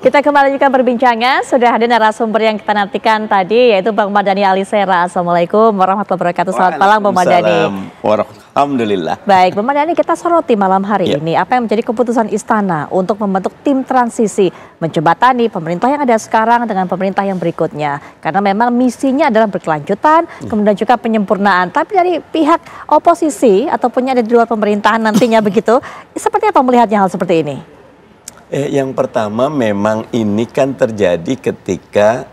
Kita kembali juga perbincangan, sudah ada narasumber yang kita nantikan tadi, yaitu Bang Mardhani Alisera. Assalamualaikum warahmatullahi wabarakatuh. Selamat malam Bang Mardhani. Alhamdulillah. Baik, Bang Mardhani, kita soroti malam hari ini apa yang menjadi keputusan Istana untuk membentuk tim transisi, menjembatani pemerintah yang ada sekarang dengan pemerintah yang berikutnya. Karena memang misinya adalah berkelanjutan, kemudian juga penyempurnaan. Tapi dari pihak oposisi ataupun ada di luar pemerintahan nantinya begitu, seperti apa melihatnya hal seperti ini? Yang pertama memang ini kan terjadi ketika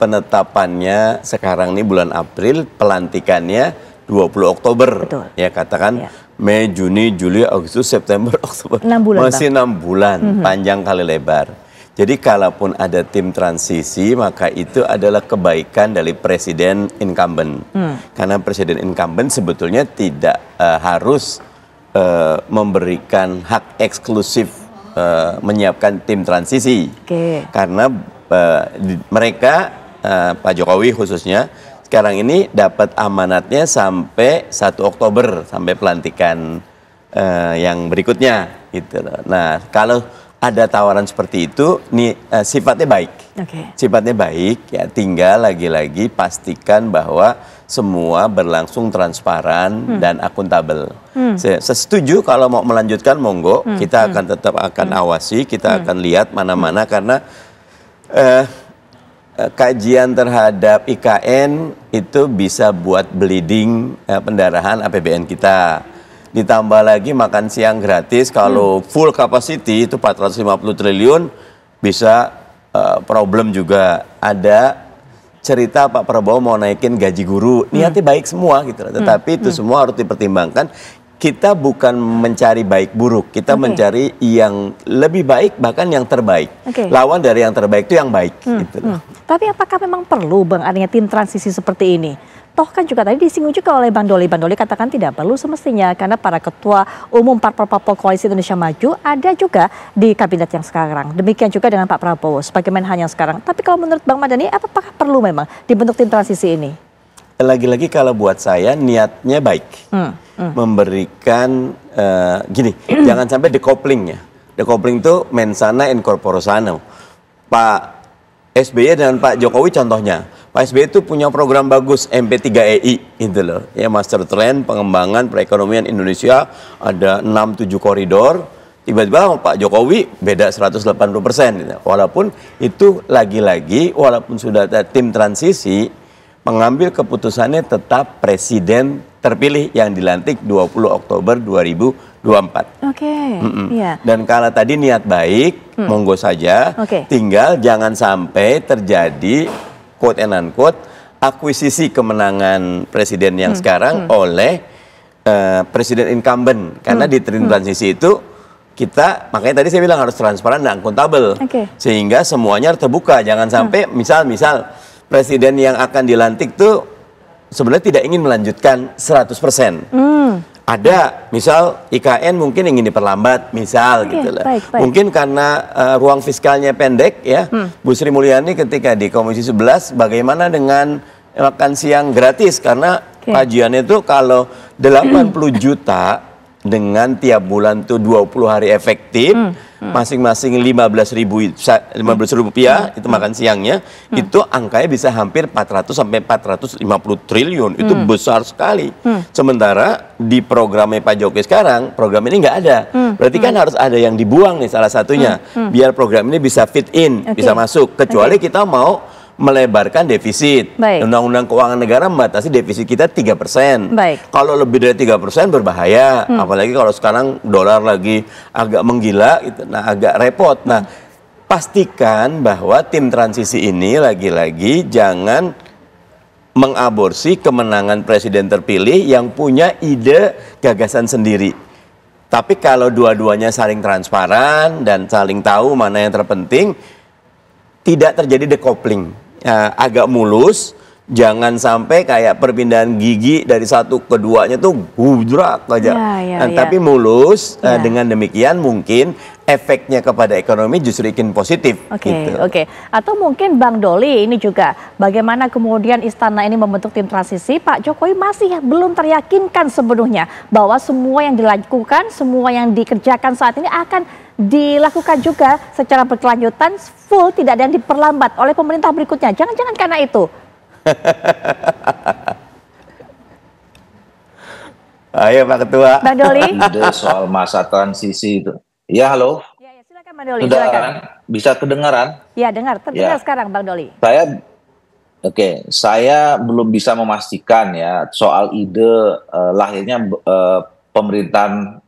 penetapannya sekarang ini bulan April, pelantikannya 20 Oktober. Betul. Ya katakan Mei, Juni, Juli, Agustus, September, Oktober. 6 bulan, masih 6 bulan, panjang kali lebar. Jadi kalaupun ada tim transisi, maka itu adalah kebaikan dari presiden incumbent. Karena presiden incumbent sebetulnya tidak harus memberikan hak eksklusif menyiapkan tim transisi. Karena mereka, Pak Jokowi khususnya, sekarang ini dapat amanatnya sampai 1 Oktober, sampai pelantikan yang berikutnya. Gitu. Nah, kalau ada tawaran seperti itu, sifatnya baik. Sifatnya baik, ya tinggal lagi-lagi pastikan bahwa semua berlangsung transparan dan akuntabel. Saya setuju kalau mau melanjutkan, monggo, kita akan tetap awasi, kita akan lihat mana-mana karena kajian terhadap IKN itu bisa buat bleeding pendarahan APBN kita. Ditambah lagi makan siang gratis, kalau full capacity itu 450 triliun bisa problem juga. Ada cerita Pak Prabowo mau naikin gaji guru, niatnya baik semua gitu. Tetapi itu semua harus dipertimbangkan. Kita bukan mencari baik buruk, kita mencari yang lebih baik, bahkan yang terbaik. Lawan dari yang terbaik itu yang baik. Gitu. Tapi apakah memang perlu Bang adanya tim transisi seperti ini? Toh kan juga tadi disinggung juga oleh Bang Doli. Bang Doli katakan tidak perlu semestinya karena para ketua umum parpol Koalisi Indonesia Maju ada juga di kabinet yang sekarang. Demikian juga dengan Pak Prabowo sebagai Menhan yang sekarang. Tapi kalau menurut Bang Mardhani, apakah perlu memang dibentuk tim transisi ini? Lagi-lagi kalau buat saya niatnya baik. Memberikan gini, jangan sampai decoupling ya. Decoupling itu mensana in corpore sano. Pak SBY dan Pak Jokowi contohnya. Pak SBY itu punya program bagus MP3EI itu loh. Ya, Master Trend Pengembangan Perekonomian Indonesia, ada 6-7 koridor. Tiba-tiba Pak Jokowi beda 180%. Gitu. Walaupun itu lagi-lagi walaupun sudah ada tim transisi, pengambil keputusannya tetap presiden terpilih yang dilantik 20 Oktober 2024. Iya. Dan kalau tadi niat baik, monggo saja. Tinggal jangan sampai terjadi quote and unquote akuisisi kemenangan presiden yang sekarang oleh presiden incumbent. Karena di tim transisi itu kita, makanya tadi saya bilang harus transparan dan akuntabel. Sehingga semuanya terbuka. Jangan sampai misal presiden yang akan dilantik tuh sebenarnya tidak ingin melanjutkan 100%. Ada, misal IKN mungkin ingin diperlambat, misal gitu lah. Mungkin karena ruang fiskalnya pendek ya. Bu Sri Mulyani ketika di Komisi 11, bagaimana dengan makan siang gratis? Karena kajiannya itu kalau 80 juta dengan tiap bulan tuh 20 hari efektif, masing-masing 15.000 rupiah itu makan siangnya, itu angkanya bisa hampir 400 sampai 450 triliun, itu besar sekali. Sementara di programnya Pak Jokowi sekarang, program ini nggak ada. Berarti kan harus ada yang dibuang nih salah satunya, biar program ini bisa fit in, bisa masuk. Kecuali kita mau melebarkan defisit. Undang-undang Keuangan Negara membatasi defisit kita 3%. Kalau lebih dari 3% berbahaya. Apalagi kalau sekarang dolar lagi agak menggila, gitu. Nah agak repot. Nah pastikan bahwa tim transisi ini lagi-lagi jangan mengaborsi kemenangan presiden terpilih yang punya ide gagasan sendiri. Tapi kalau dua-duanya saling transparan dan saling tahu mana yang terpenting, tidak terjadi decoupling. Agak mulus, jangan sampai kayak perpindahan gigi dari satu ke duanya tuh gudrak aja. Tapi mulus, dengan demikian mungkin efeknya kepada ekonomi justru ikin positif. Oke. Atau mungkin Bang Doli ini juga bagaimana kemudian istana ini membentuk tim transisi, Pak Jokowi masih belum teryakinkan sepenuhnya bahwa semua yang dilakukan, semua yang dikerjakan saat ini akan dilakukan juga secara berkelanjutan, full, tidak ada yang diperlambat oleh pemerintah berikutnya. Jangan-jangan karena itu. Ayo Pak Ketua. Bang Doli. Soal masa transisi itu. Ya, halo. Ya, silakan Bang Doli. Silakan. Bisa kedengaran? Ya, terdengar sekarang Bang Doli. Saya belum bisa memastikan ya soal ide lahirnya pemerintahan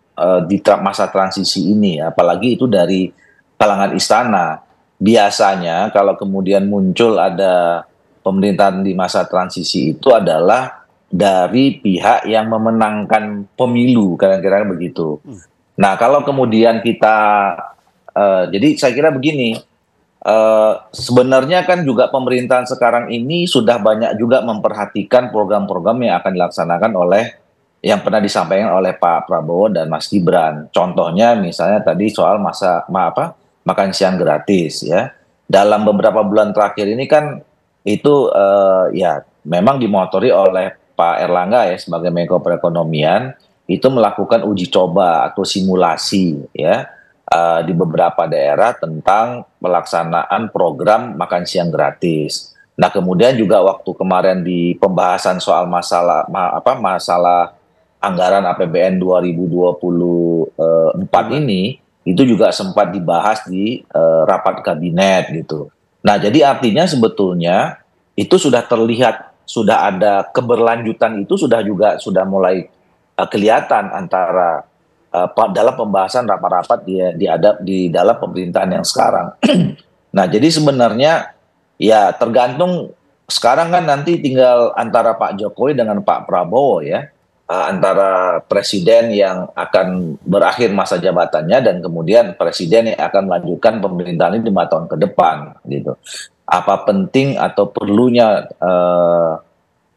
di masa transisi ini, apalagi itu dari kalangan istana. Biasanya kalau kemudian muncul ada pemerintahan di masa transisi itu adalah dari pihak yang memenangkan pemilu, kira-kira begitu. Nah, kalau kemudian kita, jadi saya kira begini, sebenarnya kan juga pemerintahan sekarang ini sudah banyak juga memperhatikan program-program yang akan dilaksanakan oleh, yang pernah disampaikan oleh Pak Prabowo dan Mas Gibran. Contohnya misalnya tadi soal makan siang gratis ya. Dalam beberapa bulan terakhir ini kan itu ya memang dimotori oleh Pak Erlangga ya sebagai Menko Perekonomian, itu melakukan uji coba atau simulasi ya di beberapa daerah tentang pelaksanaan program makan siang gratis. Nah, kemudian juga waktu kemarin di pembahasan soal masalah anggaran APBN 2024 ini itu juga sempat dibahas di rapat kabinet gitu. Nah, jadi artinya sebetulnya itu sudah terlihat, sudah ada keberlanjutan, itu sudah mulai kelihatan antara dalam pembahasan rapat-rapat di dalam pemerintahan yang sekarang. Nah, jadi sebenarnya ya tergantung sekarang kan nanti tinggal antara Pak Jokowi dengan Pak Prabowo ya, antara presiden yang akan berakhir masa jabatannya dan kemudian presiden yang akan melanjutkan pemerintahan ini 5 tahun ke depan gitu. Apa penting atau perlunya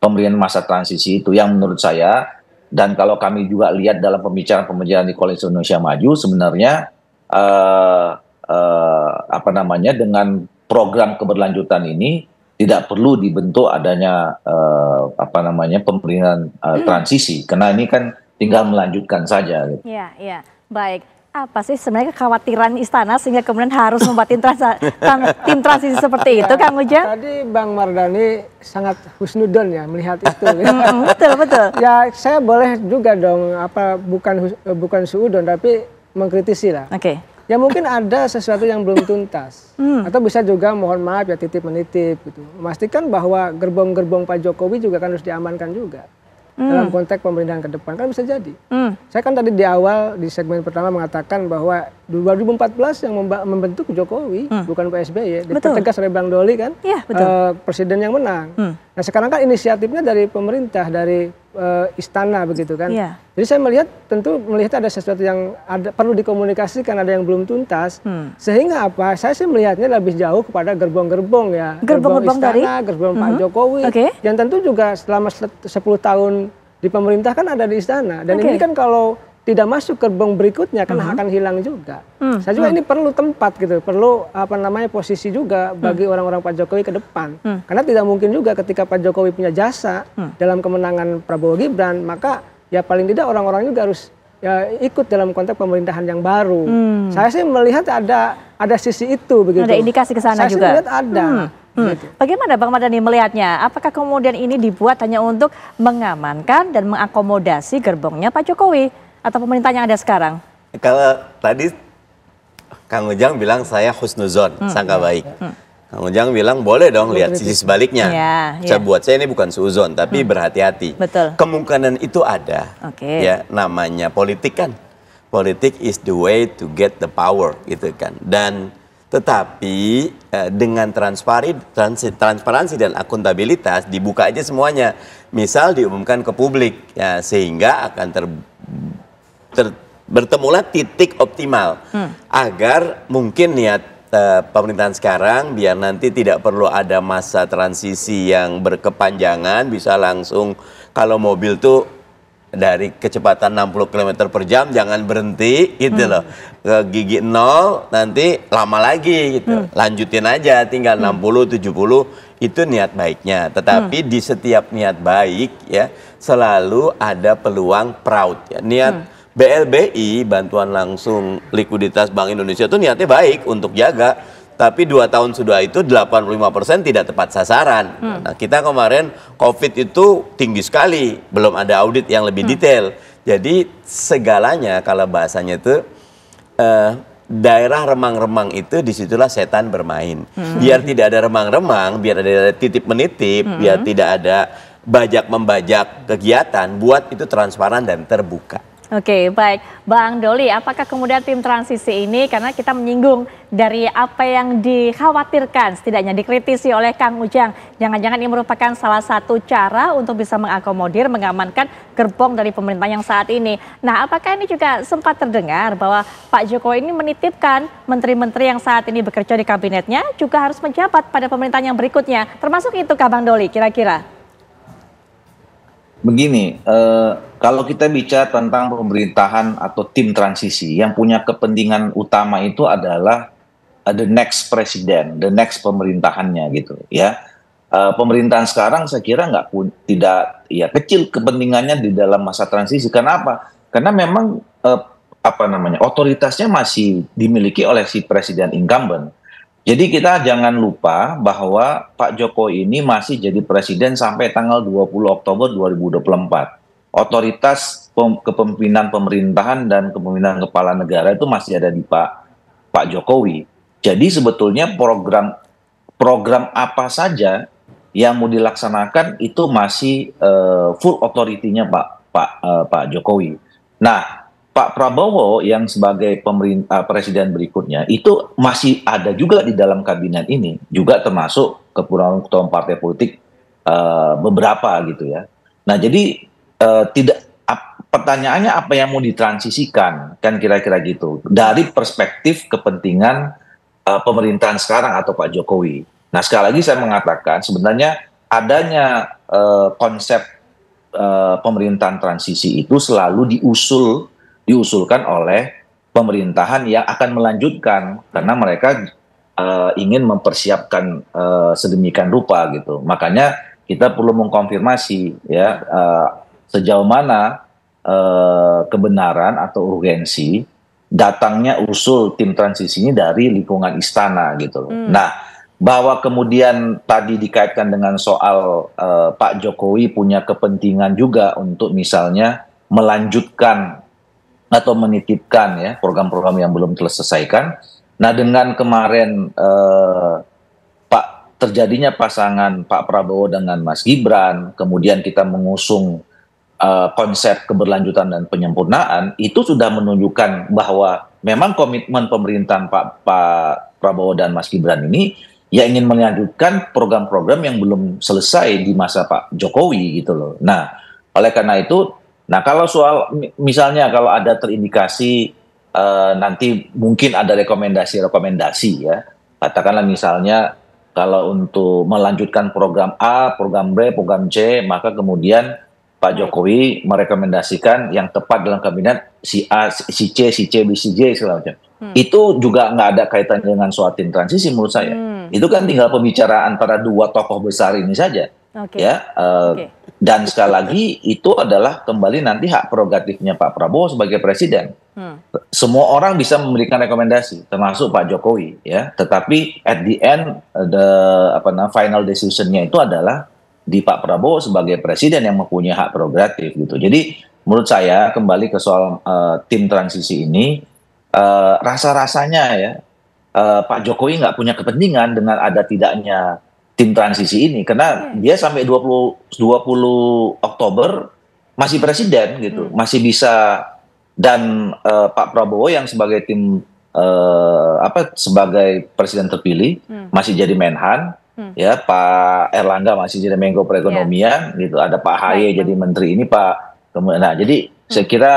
pemerintahan masa transisi itu yang menurut saya. Dan kalau kami juga lihat dalam pembicaraan di Koalisi Indonesia Maju, sebenarnya dengan program keberlanjutan ini tidak perlu dibentuk adanya pemerintahan transisi, karena ini kan tinggal melanjutkan saja. Gitu. Iya, baik. Apa sih sebenarnya kekhawatiran istana sehingga kemudian harus membuat tim transisi seperti itu, Kang Ujang? Tadi Bang Mardhani sangat husnudon ya melihat itu. Betul. Ya saya boleh juga dong, bukan suudon tapi mengkritisi lah. Oke. Ya mungkin ada sesuatu yang belum tuntas, atau bisa juga mohon maaf ya titip menitip gitu. Memastikan bahwa gerbong-gerbong Pak Jokowi juga kan harus diamankan juga. Dalam konteks pemerintahan ke depan kan bisa jadi. Saya kan tadi di awal di segmen pertama mengatakan bahwa 2014 yang membentuk Jokowi bukan Pak SBY, dipertegas oleh Bang Doli kan, ya, betul. Presiden yang menang. Nah sekarang kan inisiatifnya dari pemerintah, dari istana begitu kan. Ya. Jadi saya melihat ada sesuatu yang perlu dikomunikasikan, ada yang belum tuntas, sehingga apa? Saya sih melihatnya lebih jauh kepada gerbong-gerbong ya, gerbong istana, gerbong Pak Jokowi, yang tentu juga selama 10 tahun di pemerintah kan ada di istana, dan ini kan kalau tidak masuk gerbong berikutnya kan akan hilang juga. Saya juga ini perlu tempat gitu, perlu posisi juga bagi orang-orang Pak Jokowi ke depan. Karena tidak mungkin juga ketika Pak Jokowi punya jasa dalam kemenangan Prabowo Gibran, maka ya paling tidak orang-orang juga harus ya ikut dalam konteks pemerintahan yang baru. Saya sih melihat ada sisi itu begitu. Ada indikasi ke sana juga. Saya sih melihat ada. Gitu. Bagaimana Bang Mardhani melihatnya? Apakah kemudian ini dibuat hanya untuk mengamankan dan mengakomodasi gerbongnya Pak Jokowi atau pemerintah yang ada sekarang? Kalau tadi Kang Ujang bilang saya husnuzon, sangka baik. Kang Ujang bilang boleh dong lihat sisi sebaliknya. Buat saya ini bukan suuzon, tapi berhati-hati. Betul. Kemungkinan itu ada. Ya, namanya politik kan. Politik is the way to get the power, gitu kan. Dan tetapi dengan transparansi dan akuntabilitas dibuka aja semuanya. Misal diumumkan ke publik, ya, sehingga akan bertemulah titik optimal agar mungkin niat pemerintahan sekarang biar nanti tidak perlu ada masa transisi yang berkepanjangan, bisa langsung kalau mobil tuh dari kecepatan 60 km per jam jangan berhenti gitu loh. Ke gigi 0 nanti lama lagi gitu. Lanjutin aja tinggal 60 70 itu niat baiknya. Tetapi di setiap niat baik ya selalu ada peluang fraud ya. Niat BLBI bantuan langsung likuiditas Bank Indonesia itu niatnya baik untuk jaga. Tapi 2 tahun sudah itu 85% tidak tepat sasaran. Nah, kita kemarin COVID itu tinggi sekali, belum ada audit yang lebih detail. Jadi segalanya kalau bahasanya itu daerah remang-remang itu disitulah setan bermain. Biar tidak ada remang-remang, biar ada titip menitip, biar tidak ada bajak membajak kegiatan, buat itu transparan dan terbuka. Oke, baik. Bang Doli, apakah kemudian tim transisi ini, karena kita menyinggung dari apa yang dikhawatirkan, setidaknya dikritisi oleh Kang Ujang, jangan-jangan ini merupakan salah satu cara untuk bisa mengakomodir, mengamankan gerbong dari pemerintah yang saat ini. Nah, apakah ini juga sempat terdengar bahwa Pak Jokowi ini menitipkan menteri-menteri yang saat ini bekerja di kabinetnya juga harus menjabat pada pemerintahan yang berikutnya, termasuk itu Kak Bang Doli, kira-kira? Begini, kalau kita bicara tentang pemerintahan atau tim transisi, yang punya kepentingan utama itu adalah the next presiden, the next pemerintahannya gitu ya. Pemerintahan sekarang saya kira tidak ya kecil kepentingannya di dalam masa transisi. Kenapa? Karena memang otoritasnya masih dimiliki oleh si presiden incumbent. Jadi kita jangan lupa bahwa Pak Jokowi ini masih jadi presiden sampai tanggal 20 Oktober 2024. Otoritas kepemimpinan pemerintahan dan kepemimpinan kepala negara itu masih ada di Pak Jokowi. Jadi sebetulnya program apa saja yang mau dilaksanakan itu masih full otoritinya Pak Jokowi. Nah, Pak Prabowo yang sebagai presiden berikutnya itu masih ada juga di dalam kabinet ini, juga termasuk ketua partai politik beberapa gitu ya. Nah, jadi pertanyaannya apa yang mau ditransisikan, kan kira-kira gitu dari perspektif kepentingan pemerintahan sekarang atau Pak Jokowi. Nah, sekali lagi saya mengatakan sebenarnya adanya konsep pemerintahan transisi itu selalu diusulkan oleh pemerintahan yang akan melanjutkan karena mereka ingin mempersiapkan sedemikian rupa gitu. Makanya kita perlu mengkonfirmasi ya sejauh mana kebenaran atau urgensi datangnya usul tim transisi ini dari lingkungan istana gitu. Nah, bahwa kemudian tadi dikaitkan dengan soal Pak Jokowi punya kepentingan juga untuk misalnya melanjutkan atau menitipkan ya program-program yang belum terselesaikan. Nah, dengan kemarin terjadinya pasangan Pak Prabowo dengan Mas Gibran, kemudian kita mengusung konsep keberlanjutan dan penyempurnaan, itu sudah menunjukkan bahwa memang komitmen pemerintahan Pak Prabowo dan Mas Gibran ini ya ingin melanjutkan program-program yang belum selesai di masa Pak Jokowi gitu loh. Nah, oleh karena itu, nah kalau soal misalnya kalau ada terindikasi nanti mungkin ada rekomendasi ya, katakanlah misalnya kalau untuk melanjutkan program A, program B, program C, maka kemudian Pak Jokowi merekomendasikan yang tepat dalam kabinet si A, si C, si C, si J segala macam. Itu juga nggak ada kaitannya dengan soal tim transisi menurut saya. Itu kan tinggal pembicaraan antara dua tokoh besar ini saja. Ya, dan sekali lagi itu adalah kembali nanti hak prerogatifnya Pak Prabowo sebagai presiden. Semua orang bisa memberikan rekomendasi, termasuk Pak Jokowi, ya. Tetapi at the end, final decision-nya itu adalah di Pak Prabowo sebagai presiden yang mempunyai hak prerogatif gitu. Jadi menurut saya kembali ke soal tim transisi ini, rasa-rasanya ya Pak Jokowi nggak punya kepentingan dengan ada tidaknya tim transisi ini karena dia sampai 20 Oktober masih presiden gitu, masih bisa, dan Pak Prabowo yang sebagai sebagai presiden terpilih masih jadi Menhan, ya Pak Erlangga masih jadi Menko Perekonomian gitu, ada Pak Ahy jadi menteri ini nah jadi saya kira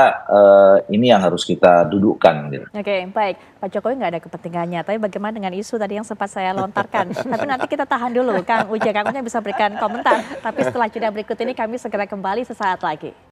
ini yang harus kita dudukkan. Gitu. Oke, baik. Pak Jokowi nggak ada kepentingannya, tapi bagaimana dengan isu tadi yang sempat saya lontarkan? Tapi nanti kita tahan dulu, Kang Ujang bisa berikan komentar. Tapi setelah jeda berikut ini kami segera kembali sesaat lagi.